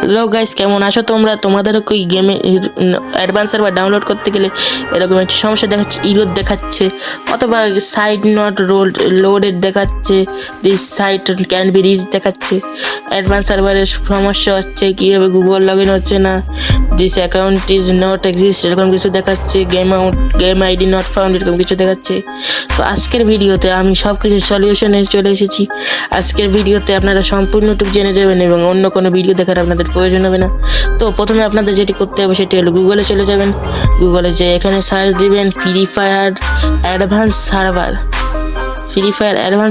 Hello guys, কেমন আছো তোমরা? তোমাদের কি গেমে অ্যাডভান্স সার্ভার ডাউনলোড করতে গেলে এরকম একটি সমস্যা দেখাচ্ছে, ইরর দেখাচ্ছে, অথবা সাইট নট লোডেড দেখাচ্ছে, this site can be reach দেখাচ্ছে, অ্যাডভান্স সার্ভারের সমস্যা হচ্ছে, কীভাবে গুগল লগ ইন হচ্ছে না, this account is not exist এরকম কিছু দেখাচ্ছে, গেম আইডি নট ফাউন্ড এরকম কিছু দেখাচ্ছে। তো আজকের ভিডিওতে আমি সব কিছু সলিউশনে চলে এসেছি। আজকের ভিডিওতে আপনারা সম্পূর্ণটুকু জেনে যাবেন এবং অন্য কোনো ভিডিও দেখার আপনাদের প্রয়োজন হবে না। তো প্রথমে আপনাদের যেটি করতে হবে সেটি হলো গুগলে চলে যাবেন। গুগলে যে এখানে সার্চ দিবেন ফ্রি ফায়ার অ্যাডভান্স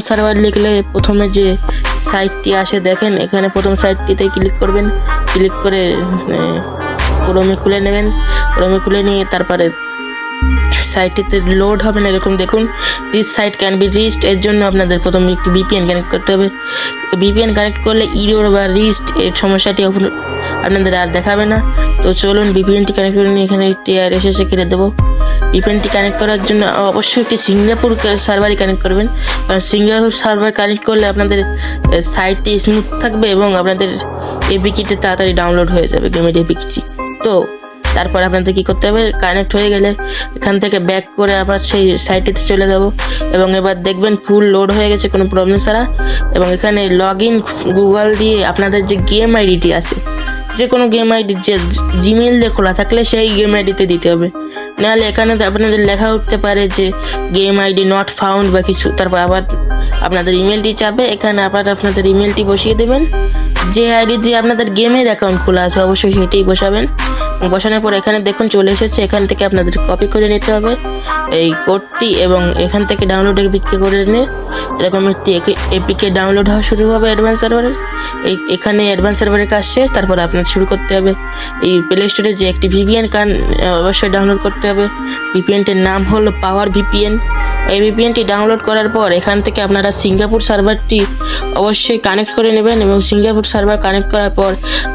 সার্ভার লিখলে প্রথমে যে সাইটটি আসে দেখেন, এখানে প্রথম সাইটটিতে ক্লিক করবেন। ক্লিক করে ক্রোমে খুলে নেবেন। ক্রোমে খুলে নিয়ে তারপরে সাইটটিতে লোড হবে না, এরকম দেখুন this site can be reached. এর জন্য আপনাদের প্রথমে একটি ভিপিএন কানেক্ট করতে হবে। ভিপিএন কানেক্ট করলে ইরর বা রিচড এর সমস্যাটি আপনাদের আর দেখাবে না। তো চলুন ভিপিএনটি কানেক্ট করে নিয়ে এখানে একটি আর এসে কেটে দেবো। ভিপিএনটি কানেক্ট করার জন্য অবশ্যই একটি সিঙ্গাপুর সার্ভারই কানেক্ট করবেন, কারণ সিঙ্গাপুর সার্ভার কানেক্ট করলে আপনাদের সাইটটি স্মুথ থাকবে এবং আপনাদের এপিকিটি তাড়াতাড়ি ডাউনলোড হয়ে যাবে, গেমের এপিকিটি। তো তারপর আপনাদের কী করতে হবে, কানেক্ট হয়ে গেলে এখান থেকে ব্যাক করে আবার সেই সাইটটিতে চলে যাব এবং এবার দেখবেন ফুল লোড হয়ে গেছে কোনো প্রবলেম ছাড়া। এবং এখানে লগ ইন গুগল দিয়ে আপনাদের যে গেম আইডিটি আছে, যে কোনো গেম আইডি যে জিমেইল দিয়ে খোলা থাকলে সেই গেম আইডিতে দিতে হবে, নাহলে এখানে আপনাদের লেখা উঠতে পারে যে গেম আইডি নট ফাউন্ড বা কিছু। তারপর আবার আপনাদের ইমেলটি চাবে, এখানে আবার আপনাদের ইমেলটি বসিয়ে দেবেন। যে আইডি দিয়ে আপনাদের গেমের অ্যাকাউন্ট খোলা আছে অবশ্যই সেটাই বসাবেন। বসানোর পর এখানে দেখুন চলে এসেছে। এখান থেকে আপনাদের কপি করে নিতে হবে এই কোডটি এবং এখান থেকে ডাউনলোড এপিকে করে নিয়ে এরকম একটি এপিকে ডাউনলোড হওয়া শুরু হবে অ্যাডভান্স সার্ভারের। এখানে অ্যাডভান্স সার্ভারের কাজ শেষ। তারপর আপনার শুরু করতে হবে এই প্লে স্টোরে যে একটি ভিপিএন অবশ্যই ডাউনলোড করতে হবে। ভিপিএনটির নাম হলো পাওয়ার ভিপিএন। এই ভিপিএনটি ডাউনলোড করার পর এখান থেকে আপনারা সিঙ্গাপুর সার্ভারটি অবশ্যই কানেক্ট করে নেবেন এবং সিঙ্গাপুর সার্ভার কানেক্ট করার পর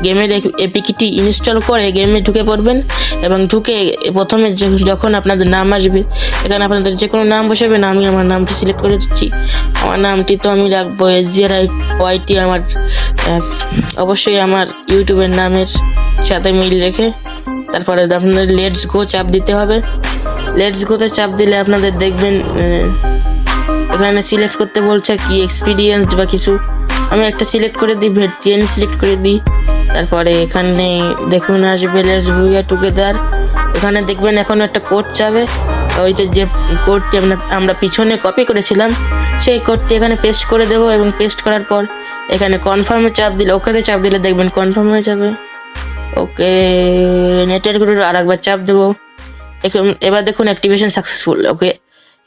গেমের এপিকিটি ইনস্টল করে গেমে ঢুকে পড়বেন এবং ঢুকে প্রথমে যখন আপনাদের নাম আসবে এখানে আপনাদের যে কোনো নাম বসাবেন। আমি আমার নামটি সিলেক্ট করে দিচ্ছি। আমার নামটি তো আমি রাখবো SGRYT, আমার অবশ্যই আমার ইউটিউবের নামের সাথে মিল রেখে। তারপরে আপনাদের লেটস গো চাপ দিতে হবে। লেটস গোতে চাপ দিলে আপনাদের দেখবেন এখানে সিলেক্ট করতে বলছে কি এক্সপিরিয়েন্সড বা কিছু। আমি একটা সিলেক্ট করে দিই, VPN সিলেক্ট করে দিই। তারপরে এখানে দেখুন আসবে লেটস গো টুগেদার। এখানে দেখবেন এখন একটা কোড চাবে, ওইটা যে কোডটি আমরা পিছনে কপি করেছিলাম সেই কোডটি এখানে পেস্ট করে দেবো এবং পেস্ট করার পর এখানে কনফার্মে চাপ দিলে, ওকেতে চাপ দিলে দেখবেন কনফার্ম হয়ে যাবে। ওকে, নেটের করে আরেকবার চাপ দেবো। এবার দেখুন অ্যাক্টিভেশন সাকসেসফুল। ওকে,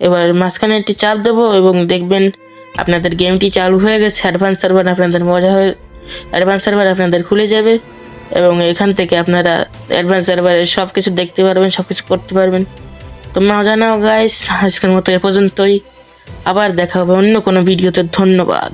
এবার মাঝখানে একটি চাপ দেবো এবং দেখবেন আপনাদের গেমটি চালু হয়ে গেছে। অ্যাডভান্স সার্ভার আপনাদের খুলে যাবে এবং এখান থেকে আপনারা অ্যাডভান্স সার্ভারের সব কিছু দেখতে পারবেন, সব কিছু করতে পারবেন। তো মজা নাও গাইস, আজকের মতো এ পর্যন্তই। আবার দেখা হবে অন্য কোনো ভিডিওতে। ধন্যবাদ।